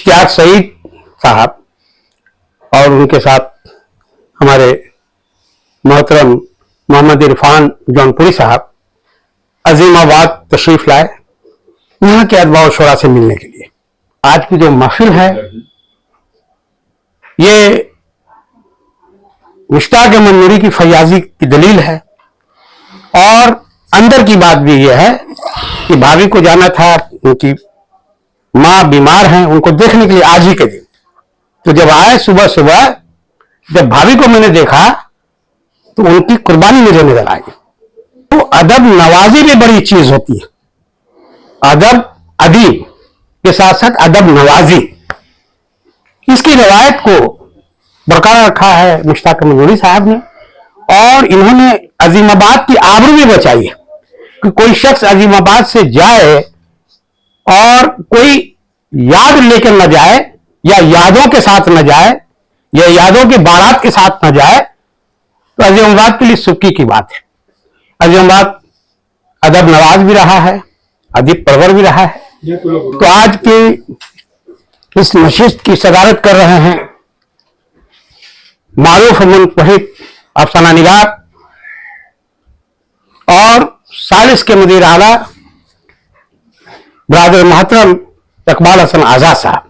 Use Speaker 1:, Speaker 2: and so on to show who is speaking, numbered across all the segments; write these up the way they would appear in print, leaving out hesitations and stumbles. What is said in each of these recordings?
Speaker 1: इश्तियाक सईद साहब और उनके साथ हमारे मोहतरम मोहम्मद इरफान जौनपुरी साहब अजीमाबाद तशरीफ लाए यहाँ के अदवा और शुरा से मिलने के लिए। आज की जो महफिल है ये मुश्ताक अहमद नूरी की फयाजी की दलील है और अंदर की बात भी यह है कि भाभी को जाना था, उनकी माँ बीमार हैं, उनको देखने के लिए आज ही के दिन। तो जब आए सुबह सुबह, जब भाभी को मैंने देखा तो उनकी कुर्बानी मुझे नजर आई। तो अदब नवाजी भी बड़ी चीज होती है, अदब अदीब के साथ साथ अदब नवाजी। इसकी रवायत को बरकरार रखा है मुश्ताक अहमद नूरी साहब ने और इन्होंने अजीमाबाद की आबरू भी बचाई है कि कोई शख्स अजीमाबाद से जाए और कोई याद लेकर न जाए या यादों के साथ न जाए या यादों की बारात के साथ न जाए तो अजीमाबाद के लिए सुक्की की बात है। अजीमाबाद अदब नवाज भी रहा है, अदीब परवर भी रहा है। तो आज की इस नशिस्त की सदारत कर रहे हैं मारूफ मुनफरिद अफसाना निगार और सालिस के मुदीर आला ब्रादर मोहतरम इकबाल हसन आजाद साहब।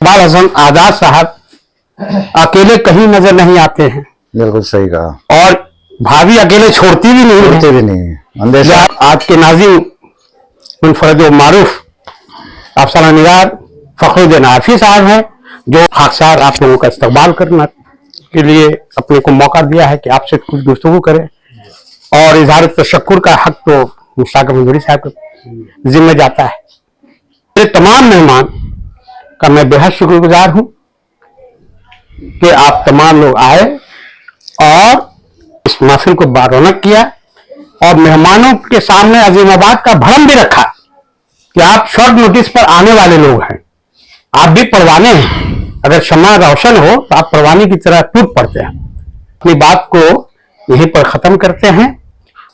Speaker 1: इकबाल हसन आजाद साहब अकेले कहीं नजर नहीं आते हैं।
Speaker 2: बिल्कुल सही कहा।
Speaker 1: और भाभी अकेले छोड़ती भी नहीं है। आज के नाज़िम मुनफरिद व मारूफ अफसाना निगार फखरुद्दीन आफी साहब हैं जो खाकसार आप लोगों का इस्तकबाल करना के लिए अपने को मौका दिया है कि आपसे कुछ गुफ्तगू करें और इजहार तशक्कुर का हक तो मुश्ताक अहमद नूरी साहब के जिम्मे जाता है। मेरे तमाम मेहमान का मैं बेहद शुक्रगुजार हूं कि आप तमाम लोग आए और इस महफिल को बारौनक किया और मेहमानों के सामने अजीमाबाद का भरम भी रखा कि आप शॉर्ट नोटिस पर आने वाले लोग हैं, आप भी परवाने हैं। अगर शम्मा रोशन हो तो आप परवाने की तरह टूट पड़ते हैं। अपनी बात को यहीं पर खत्म करते हैं।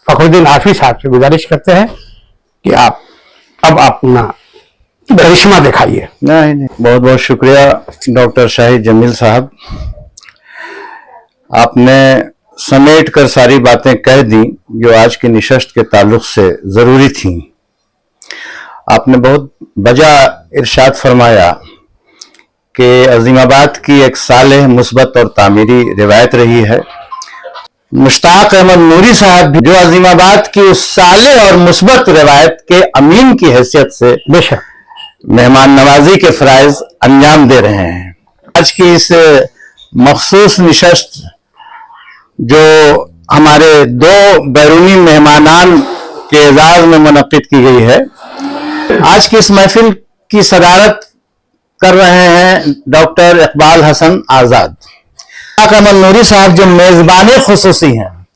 Speaker 1: फखरुद्दीन आफी साहब से गुजारिश करते हैं कि आप अब अपना करिश्मा दिखाइए।
Speaker 2: नहीं, बहुत बहुत शुक्रिया डॉक्टर शाहिद जमील साहब, आपने समेट कर सारी बातें कह दी जो आज की निशस्त के ताल्लुक से जरूरी थी। आपने बहुत बजा इरशाद फरमाया कि अजीमाबाद की एक सालेह मुस्बत और तामीरी रिवायत रही है। मुश्ताक अहमद नूरी साहब भी जो अजीमाबाद की उस सालेह और मुस्बत रिवायत के अमीन की हैसियत से
Speaker 1: बेशक
Speaker 2: मेहमान नवाजी के फराइज अंजाम दे रहे हैं। आज की इस मखसूस निशस्त जो हमारे दो बैरूनी मेहमानान के एजाज में मुनक्किद की गई है, आज की इस महफिल की सदारत कर रहे हैं डॉक्टर इकबाल हसन आजाद। मुश्ताक अहमद नूरी साहब जो मेजबान खुसूसी हैं,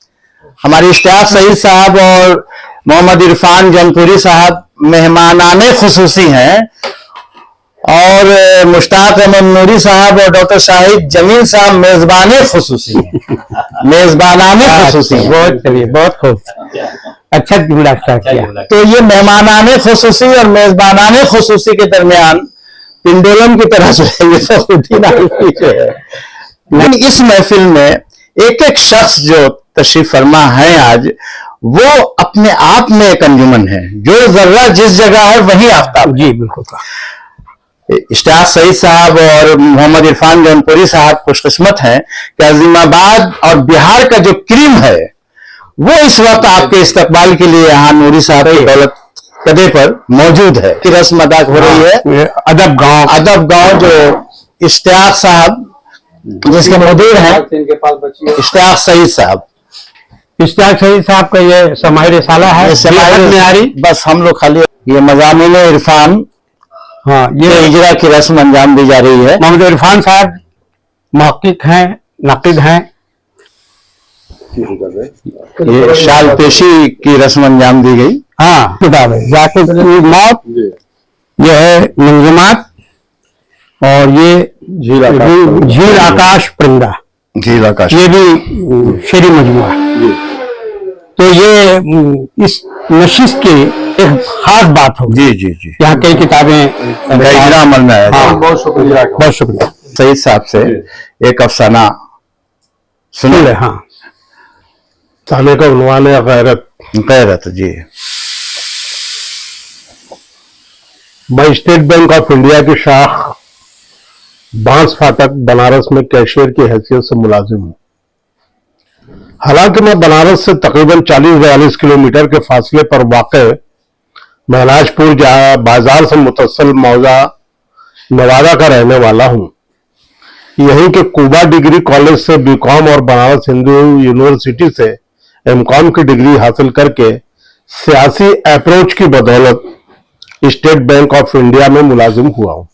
Speaker 2: हमारे इश्तियाक सईद साहब और मोहम्मद इरफान जौनपुरी साहब मेहमानाने खुसूसी हैं और मुश्ताक अहमद नूरी साहब और डॉक्टर शाहिद जमील साहब मेजबाने खुसूसी हैं, मेजबानाने खुसूसी।
Speaker 1: बहुत चलिए, बहुत खूब, अच्छा जुमला किया।
Speaker 2: तो ये मेहमानाने खुसूसी और मेजबानाने खुसूसी के दरमियान पिंडोलम की तरह जो है ये फखरुद्दीन आफी जो है। लेकिन इस महफिल में एक एक शख्स जो तशरीफ फरमा है आज, वो अपने आप में एक अंजुमन है। जो जर्रा जिस जगह है वही आफ्ताब।
Speaker 1: जी बिल्कुल।
Speaker 2: इश्तियाक सईद साहब और मोहम्मद इरफान जौनपुरी साहब खुशकिस्मत हैं कि अजीमाबाद और बिहार का जो क्रीम है वो इस वक्त आपके इस्तकबाल के लिए यहाँ नूरी साहब की दौलत कदे पर मौजूद है कि रस्म अदा हो रही है। अदब गांव जो इश्तियाक साहब जिसके मौजूद हैं, इश्तियाक सईद साहब।
Speaker 1: इश्तियाक सईद साहब का ये समाई रिसाला है,
Speaker 2: समाई में आ रही, बस हम लोग खाली ये मज़ामीन इरफान,
Speaker 1: हाँ, ये
Speaker 2: इजरा की रस्म अंजाम दी जा रही है।
Speaker 1: मोहम्मद इरफान साहब मुहक्किक हैं, नाक़िद हैं।
Speaker 2: ये शाल पेशी की रस्म अंजाम दी गई।
Speaker 1: हाँ, जाकिर की मौत, ये है मंजूमात और ये झील आकाश परिंदा,
Speaker 2: झील आकाश,
Speaker 1: ये भी शेरी मजमुआ। तो ये इस नशिस्त की एक खास बात हो।
Speaker 2: जी जी जी,
Speaker 1: यहाँ कई किताबें
Speaker 2: हिजरा अमल में है।
Speaker 1: हाँ,
Speaker 3: बहुत शुक्रिया।
Speaker 1: बहुत शुक्रिया।
Speaker 2: सईद साहब से एक अफसाना सुनो।
Speaker 1: सुन ले। हाँ,
Speaker 3: ताने का उन्वान है गैरत।
Speaker 2: गैरत जी।
Speaker 3: मैं स्टेट बैंक ऑफ इंडिया की शाख बांस फाटक बनारस में कैशियर की हैसियत से मुलाजिम हूं। हालांकि मैं बनारस से तकरीबन 40-42 किलोमीटर के फासले पर वाक़ महराजपुर बाजार से मुतसल मौजा नवादा का रहने वाला हूं। यहीं के कुबा डिग्री कॉलेज से बीकॉम और बनारस हिंदू यूनिवर्सिटी से एमकॉम की डिग्री हासिल करके सियासी अप्रोच की बदौलत स्टेट बैंक ऑफ इंडिया में मुलाजिम हुआ हूं।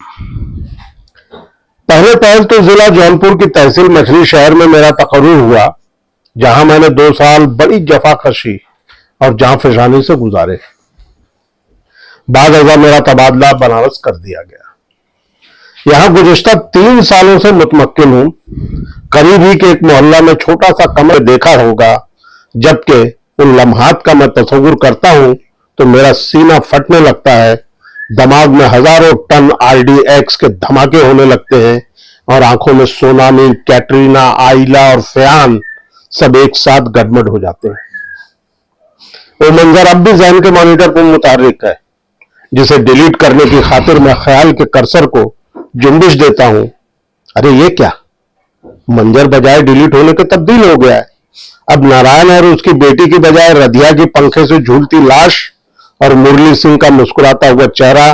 Speaker 3: पहले तो जिला जौनपुर की तहसील मछली शहर में मेरा तकर्रुर हुआ, जहां मैंने 2 साल बड़ी जफाकशी और जांफशानी से गुजारे। बाद अज़ा मेरा तबादला बनारस कर दिया गया। यहां गुज़िश्ता 3 सालों से मुतमक्किन हूं। करीब ही के एक मोहल्ला में छोटा सा कमरा देखा होगा, जबकि उन लम्हात का मैं तस्वुर करता हूं तो मेरा सीना फटने लगता है। दिमाग में हजारों टन RDX के धमाके होने लगते हैं और आंखों में सोनामी, कैटरीना, आइला और फयान सब एक साथ गडमड हो जाते हैं। वो मंजर अब भी जहन के मॉनिटर पर मुतारिक है, जिसे डिलीट करने की खातिर मैं ख्याल के कर्सर को जुम्बिश देता हूं। अरे ये क्या, मंजर बजाय डिलीट होने के तब्दील हो गया है। अब नारायण और उसकी बेटी की बजाय रधिया की पंखे से झूलती लाश और मुरली सिंह का मुस्कुराता हुआ चेहरा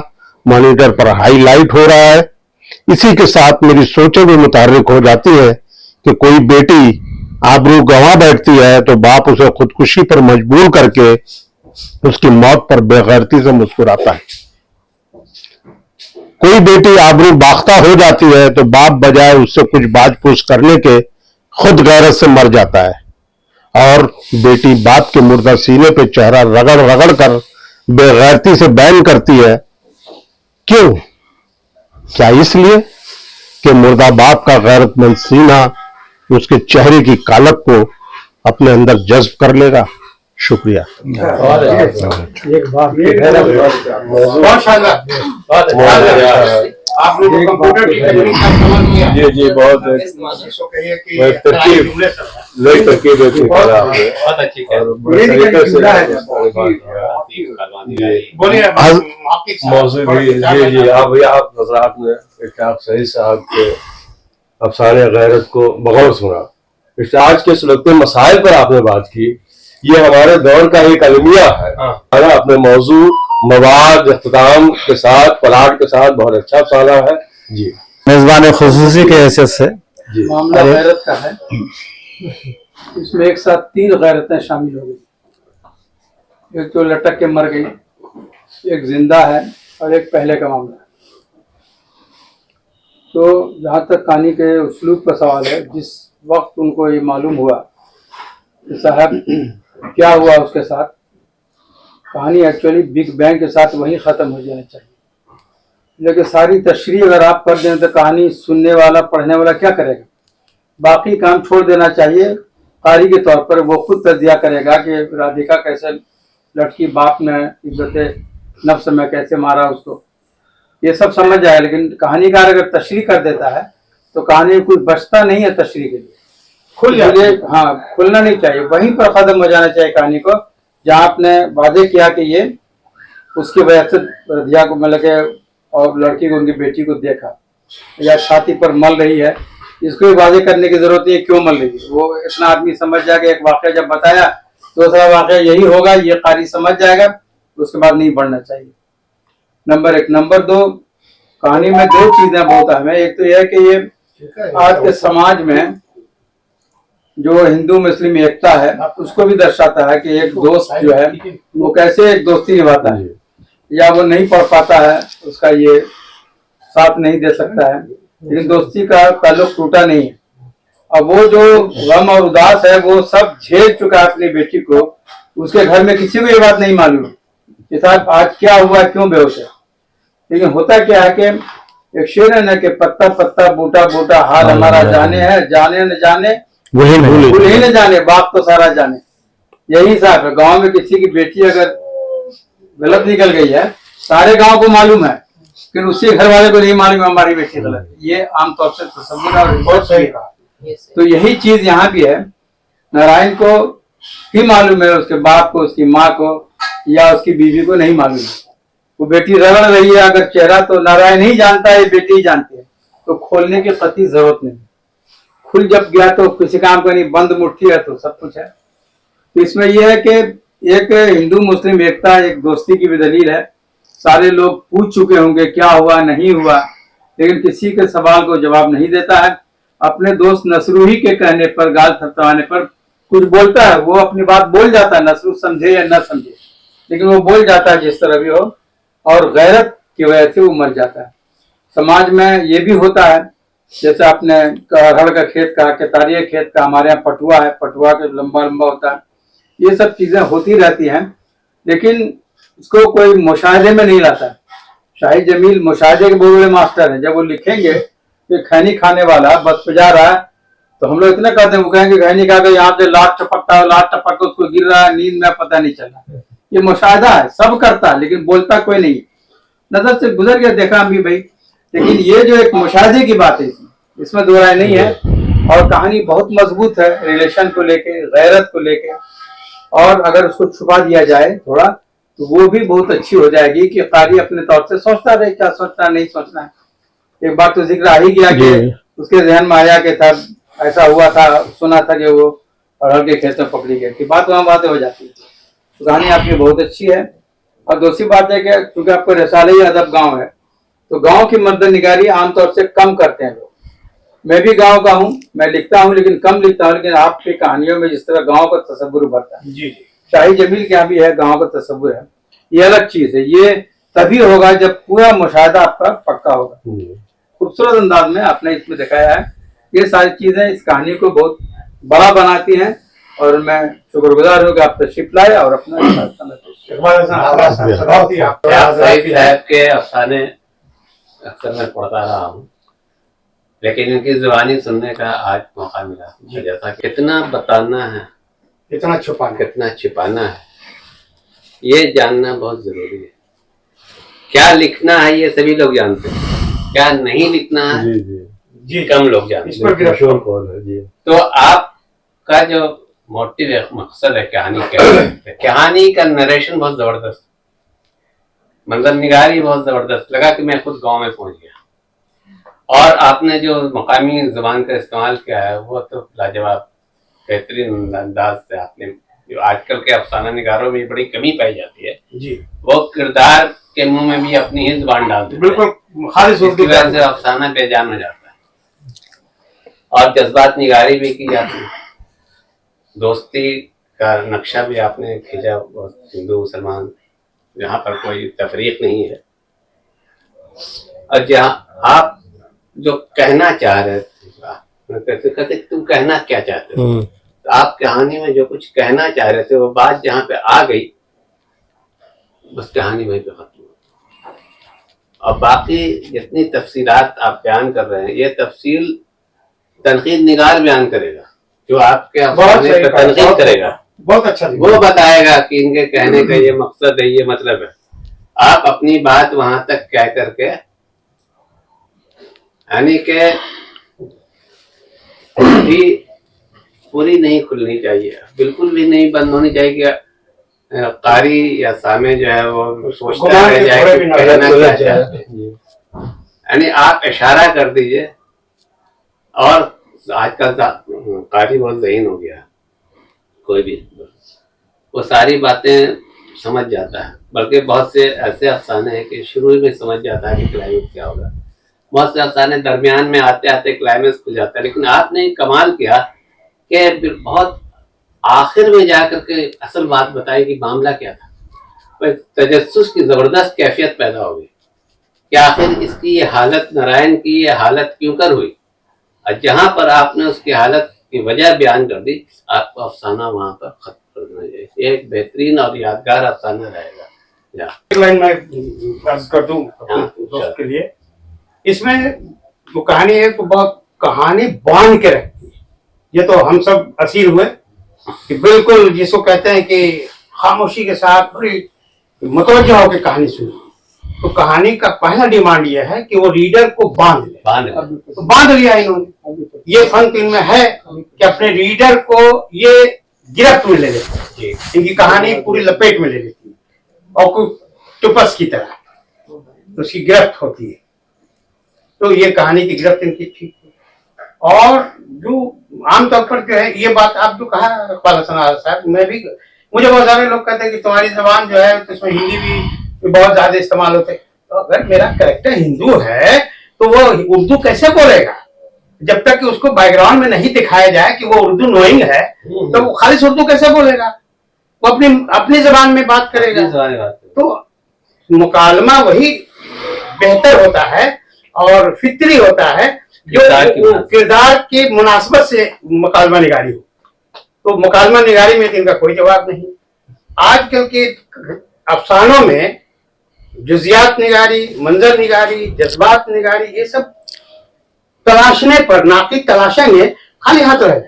Speaker 3: मॉनिटर पर हाईलाइट हो रहा है। इसी के साथ मेरी सोचें भी मुतारिक हो जाती है कि कोई बेटी आबरू गंवा बैठती है तो बाप उसे खुदकुशी पर मजबूर करके उसकी मौत पर बेगैरती से मुस्कुराता है। कोई बेटी आबरू बाख्ता हो जाती है तो बाप बजाय उससे कुछ बाज-पूछ करने के खुद गैरत से मर जाता है, और बेटी बाप के मुर्दा सीने पे चेहरा रगड़ रगड़ कर बेगैरती से बैन करती है। क्यों? क्या इसलिए कि मुर्दा बाप का गैरतमंद सीना उसके चेहरे की कालक को अपने अंदर जज्ब कर लेगा। शुक्रिया।
Speaker 4: एक बात
Speaker 5: बहुत शानदार, बहुत अच्छा। आपने जो कंप्यूटर की तकनीक का इस्तेमाल किया,
Speaker 3: जी जी, बहुत
Speaker 5: इसको कहिए कि
Speaker 3: बहुत तरकीब, नई तरकीब
Speaker 5: बहुत अच्छी बोलिए आपकी
Speaker 3: मौजूद भी। जी जी, आप भैया आप हजरात ने इत्तेफाक सईद साहब के अफसाने गैरत को बगौर सुना। इस आज के सुलगते मसाइल पर आपने बात की। ये हमारे दौर का एक अलमिया है। हमारा अपने मौजू, मवाद, इख्तिताम के साथ, पलाट के साथ बहुत अच्छा अफसाना है। जी,
Speaker 2: मेजबान खुसूसी के हैसियत से
Speaker 4: मामला गैरत का है। इसमें एक साथ 3 गैरतें शामिल हो गई। एक तो लटक के मर गई, एक जिंदा है और एक पहले का मामला है। तो जहाँ तक कहानी के उसलूब का सवाल है, जिस वक्त उनको ये मालूम हुआ कि साहब क्या हुआ उसके साथ, कहानी एक्चुअली बिग बैंग के साथ वहीं ख़त्म हो जाना चाहिए। लेकिन सारी तशरीह अगर आप कर दें तो कहानी सुनने वाला, पढ़ने वाला क्या करेगा? बाकी काम छोड़ देना चाहिए। कारी के तौर पर वो खुद तजिया करेगा कि राधिका कैसे लड़की बाप ने इज्जत नफ्स में कैसे मारा उसको, ये सब समझ जाए। लेकिन कहानीकार अगर तशरीह कर देता है तो कहानी कुछ बचता नहीं है तशरीह के लिए, खुल जाए। हाँ, खुलना नहीं चाहिए, वहीं पर खत्म हो जाना चाहिए कहानी को, जहाँ आपने वादे किया कि ये उसकी वजह से रधिया को मतलब के और लड़की को, उनकी बेटी को देखा या छाती पर मल रही है, इसको भी वादे करने की जरूरत नहीं है क्यों मल रही है। वो इतना आदमी समझ जाएगा, एक वाकया जब बताया तो दूसरा वाकया यही होगा, ये कारी समझ जाएगा, उसके बाद नहीं बढ़ना चाहिए। नंबर 1। नंबर 2, कहानी में 2 चीजें बहुत अहम है। एक तो यह है कि ये आज के समाज में जो हिंदू मुस्लिम एकता है उसको भी दर्शाता है कि एक दोस्त जो है वो कैसे एक दोस्ती निभाता है, या वो नहीं पढ़ पाता है, उसका ये साथ नहीं दे सकता है, लेकिन दोस्ती का ताल्लुक टूटा नहीं है। अब वो जो गम और उदास है वो सब झेल चुका है अपनी बेटी को। उसके घर में किसी को ये बात नहीं मालूम कि साहब आज क्या हुआ, क्यों बेहोश है। लेकिन होता क्या है कि एक शेर है ना कि पत्ता पत्ता बूटा बूटा हाल हमारा जाने है, जाने न जाने भूल ही न जाने, बाप तो सारा जाने। यही हिसाब है। गांव में किसी की बेटी अगर गलत निकल गई है, सारे गांव को मालूम है, लेकिन उसके घर वाले को नहीं मालूम हमारी बेटी गलत है। ये आमतौर से तसव्वुर और बहुत सही कहा। तो यही चीज यहाँ भी है, नारायण को ही मालूम है, उसके बाप को, उसकी माँ को या उसकी बीवी को नहीं मालूम है। वो बेटी रगड़ रही है अगर चेहरा, तो नारायण ही जानता है, बेटी ही जानती है, तो खोलने की कतई जरूरत नहीं। खुल जब गया तो किसी काम का नहीं, बंद मुट्ठी है तो सब कुछ है। तो इसमें यह है कि एक हिंदू मुस्लिम एकता, एक दोस्ती की भी दलील है। सारे लोग पूछ चुके होंगे क्या हुआ नहीं हुआ, लेकिन किसी के सवाल को जवाब नहीं देता है। अपने दोस्त नसरूही के कहने पर, गाल थपथपाने पर कुछ बोलता है, वो अपनी बात बोल जाता है, नसरू समझे या न समझे, लेकिन वो बोल जाता है जिस तरह भी हो, और गैरत की वजह से वो मर जाता है। समाज में ये भी होता है, जैसे आपने अरहर का खेत कहा, केतारिया खेत का, हमारे यहाँ पटुआ है, पटुआ के लंबा लंबा होता है। ये सब चीजें होती रहती हैं, लेकिन इसको कोई मुशाहिदे में नहीं लाता है। शाही जमील मुशाहिदे के बहुत बड़े मास्टर हैं। जब वो लिखेंगे कि खैनी खाने वाला बस पे जा रहा है, तो हम लोग इतना कहते हैं, वो कहेंगे खैनी खा के यहाँ से लाट टपकता है, लाट टपक के उसको गिर रहा है, नींद में पता नहीं चल रहा। ये मुशाहिदा है, सब करता है, लेकिन बोलता कोई नहीं। नजर से गुजर गया, देखा हम भी भाई, लेकिन ये जो एक मुशाहिदे की बात है, इसमें दो राय नहीं है। और कहानी बहुत मजबूत है, रिलेशन को लेके, गैरत को लेके, और अगर उसको छुपा दिया जाए थोड़ा, तो वो भी बहुत अच्छी हो जाएगी कि कारी अपने तौर से सोचता रहे क्या सोचना नहीं सोचना है। एक बार तो जिक्र आ ही गया कि उसके जहन में आया कि था ऐसा हुआ था, सुना था कि वो अरहर के खेत में पकड़ी गई थी, बात वहां बातें हो जाती है। तो कहानी आपकी बहुत अच्छी है। और दूसरी बात है कि क्योंकि आपको रिसाले अदब गांव है, तो गांव की मर्दनिगारी आमतौर से कम करते हैं लोग। मैं भी गांव का हूँ, मैं लिखता हूँ लेकिन कम लिखता हूँ, लेकिन आपकी कहानियों में जिस तरह गांव का तस्वुर उभरता है,
Speaker 5: जी
Speaker 4: शाही जमील के यहाँ भी है, गांव का तस्वुर है, ये अलग चीज है। ये तभी होगा जब पूरा मुशाहिदा आपका पक्का होगा। खूबसूरत अंदाज में आपने इसमें दिखाया है। ये सारी चीजें इस कहानी को बहुत बड़ा बनाती हैं, और मैं शुक्रगुजार हूँ कि आप तशरीफ लाए और अपना
Speaker 6: सईद साहब के अफसाने अक्सर मैं पढ़ता रहा हूँ, लेकिन इनकी जुबानी सुनने का आज मौका मिला। जैसा कितना बताना है, कितना छिपाना है, ये जानना बहुत जरूरी है। क्या लिखना है ये सभी लोग जानते हैं, क्या नहीं लिखना है जी कम लोग जानते हैं। तो आपका जो मोटिव है, मकसद है कहानी क्या, कहानी का नरेशन बहुत जबरदस्त, मंजर निगारी बहुत जबरदस्त लगा कि मैं खुद गांव में पहुंच गया। और आपने जो मकामी जुबान का इस्तेमाल किया है वो तो लाजवाब, बेहतरीन अंदाज से आपने, जो आजकल के अफसाना निगारों में बड़ी कमी पाई जाती है जी, वो किरदार के मुंह में भी अपनी ही जुबान डाल देते हैं, बिल्कुल खालिस उसकी वजह से अफसाना बेजान हो जाता है। और जज्बात निगारी भी की जाती है, दोस्ती का नक्शा भी आपने खींचा, हिंदू मुसलमान जहाँ पर कोई तफरीक नहीं है। और जहाँ आप जो कहना चाह रहे थे, कहते तुम कहना क्या चाहते हो, तो आप कहानी में जो कुछ कहना चाह रहे थे वो बात जहाँ पे आ गई, बस कहानी वहीं पे खत्म हो। और बाकी जितनी तफसीलात आप बयान कर रहे हैं, ये तफसील तनकीद निगार बयान करेगा, जो आपके अफसाने पे तनकीद करेगा, बहुत अच्छा वो बताएगा कि इनके कहने का ये मकसद है, ये मतलब है। आप अपनी बात वहां तक कह करके, यानी के भी पूरी नहीं खुलनी चाहिए, बिल्कुल भी नहीं बंद होनी चाहिए कि कारी या सामे जो है वो सोचता रह जाए कि कहना क्या चाहते हैं। यानी आप इशारा कर दीजिए। और आजकल कारी बहुत ज़हीन हो गया, कोई भी वो सारी बातें समझ जाता है, बल्कि बहुत से ऐसे अफसाने हैं कि शुरू में समझ जाता है कि क्लाइमेक्स क्या होगा, बहुत से अफसाने दरमियान में आते आते क्लाइमेक्स खुल जाता है। लेकिन आपने कमाल किया कि बहुत आखिर में जाकर के असल बात बताई कि मामला क्या था। तजस्सुस की जबरदस्त कैफियत पैदा हो गई कि आखिर इसकी ये हालत, नारायण की ये हालत क्यों कर हुई। और जहां पर आपने उसकी हालत की वजह बयान कर दी, आपको अफसाना वहां पर खत्म करना चाहिए। एक बेहतरीन और यादगार अफसाना रहेगा।
Speaker 5: एक लाइन मैं अर्ज कर दूं दोस्त के लिए, इसमें जो कहानी है तो बहुत कहानी बांध के रखती है। ये तो हम सब असीर हुए कि बिल्कुल जिसको कहते हैं कि खामोशी के साथ बड़ी मुतवज्जो होकर कहानी सुनी, तो कहानी का पहला डिमांड यह है कि वो रीडर को बांध ले। तो बांध लिया इन्होंने। ये फन तो इनमें है कि अपने रीडर को ये गिरफ्त में ले लेते हैं, इनकी कहानी पूरी लपेट में ले लेती है और कुछ टुपस की तरह तो उसकी गिरफ्त होती है। तो ये कहानी की गिरफ्त इनकी ठीक है। और जो आमतौर पर जो है ये बात आप जो कहा इकबाल हसन आज़ाद साहब, मुझे बहुत सारे लोग कहते हैं कि तुम्हारी जबान जो है तो इसमें हिंदी भी बहुत ज्यादा इस्तेमाल होते हैं। तो अगर मेरा कैरेक्टर हिंदू है तो वो उर्दू कैसे बोलेगा? जब तक कि उसको बैकग्राउंड में नहीं दिखाया जाए कि वो उर्दू नोइंग है तो वो खालिश उर्दू कैसे बोलेगा? वो अपनी जबान में बात करेगा। तो मुकालमा वही बेहतर होता है और फित्री होता है जो किरदार की मुनासबत से मुकालमा निगारी हो। तो मुकालमा निगारी में इनका कोई जवाब नहीं। आजकल के अफसानों में जुजियात निगारी, मंजर निगारी, जज्बात निगारी, ये सब तलाशने पर नाक़िद तलाशेंगे खाली हाथ रह जाएंगे।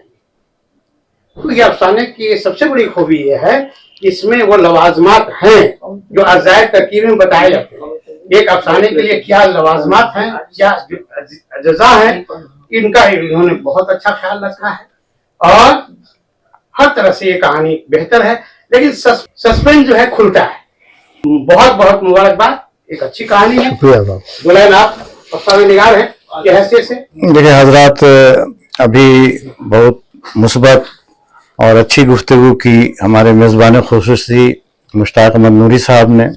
Speaker 5: तो ये अफसाने की सबसे बड़ी खूबी ये है कि इसमें वो लवाजमात हैं जो अज़ायद तरकीब में बताए जाते हैं। एक अफसाने के लिए क्या लवाजमात हैं, क्या अज्जा हैं, इनका इन्होंने बहुत अच्छा ख्याल रखा है और हर तरह से ये कहानी बेहतर है। लेकिन सस्पेंस जो है खुलता है। बहुत बहुत मुबारकबाद, एक अच्छी कहानी है। गुलाम आप अफसाने निगार हैं की हैसियत से।
Speaker 2: देखिए हजरात, अभी बहुत मुस्बत और अच्छी गुफ्तगू की हमारे मेज़बान खुसूसी मुश्ताक अहमद नूरी साहब ने,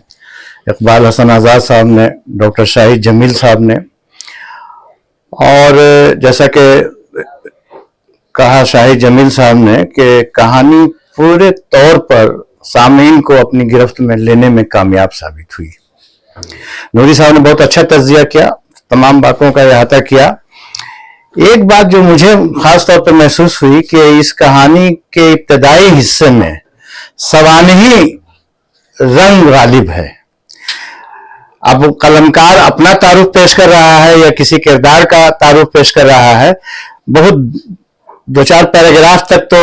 Speaker 2: इकबाल हसन आज़ाद साहब ने, डॉक्टर शाहिद जमील साहब ने। और जैसा कि कहा शाहिद जमील साहब ने कि कहानी पूरे तौर पर सामीन को अपनी गिरफ्त में लेने में कामयाब साबित हुई। नूरी साहब ने बहुत अच्छा तज्जिया किया, तमाम बातों का अहाता किया। एक बात जो मुझे खास तौर पर महसूस हुई कि इस कहानी के इब्तदाई हिस्से में सवानही रंग गालिब है। अब कलमकार अपना तारुफ पेश कर रहा है या किसी किरदार का तारुफ पेश कर रहा है, बहुत दो चार पैराग्राफ तक तो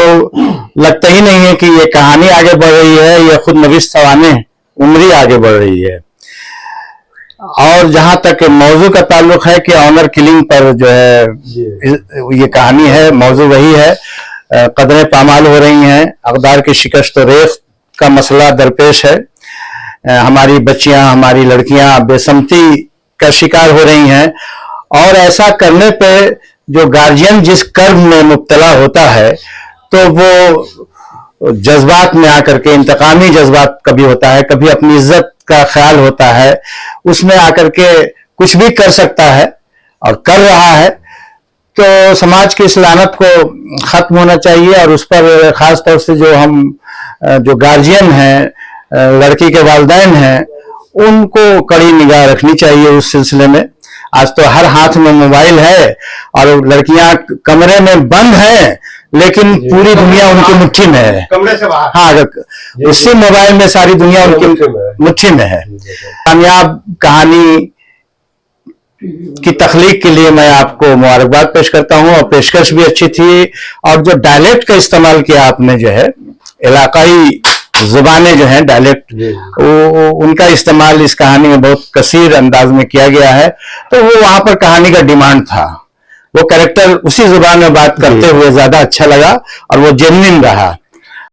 Speaker 2: लगता ही नहीं है कि ये कहानी आगे बढ़ रही है या खुद नवीस सवाने उम्री आगे बढ़ रही है। और जहां तक मौजू का ताल्लुक है कि ऑनर किलिंग पर जो है ये कहानी है, मौजू वही है। कदरें पामाल हो रही हैं, अक़दार की शिकस्त और रेख का मसला दरपेश है। हमारी बच्चियां, हमारी लड़कियां बेसमती का शिकार हो रही हैं और ऐसा करने पे जो गार्जियन जिस कर्म में मुब्तला होता है तो वो जज्बात में आकर के, इंतकामी जज्बात कभी होता है, कभी अपनी इज्जत का ख्याल होता है, उसमें आकर के कुछ भी कर सकता है और कर रहा है। तो समाज की इस लानत को खत्म होना चाहिए और उस पर खास तौर से जो गार्जियन हैं, लड़की के वालिदैन हैं, उनको कड़ी निगाह रखनी चाहिए उस सिलसिले में। आज तो हर हाथ में मोबाइल है और लड़कियां कमरे में बंद हैं लेकिन पूरी दुनिया उनकी मुट्ठी में है,
Speaker 5: कमरे से बाहर।
Speaker 2: हाँ, उसी मोबाइल में सारी दुनिया उनकी मुट्ठी में है। कामयाब कहानी की तख्लीक के लिए मैं आपको मुबारकबाद पेश करता हूँ और पेशकश भी अच्छी थी। और जो डायलेक्ट का इस्तेमाल किया आपने, जो है इलाकाई जुबानें जो हैं डायलेक्ट, उनका इस्तेमाल इस कहानी में बहुत कसीर अंदाज में किया गया है। तो वो वहां पर कहानी का डिमांड था, वो कैरेक्टर उसी जुबान में बात करते हुए ज्यादा अच्छा लगा और वो जेन्युइन रहा।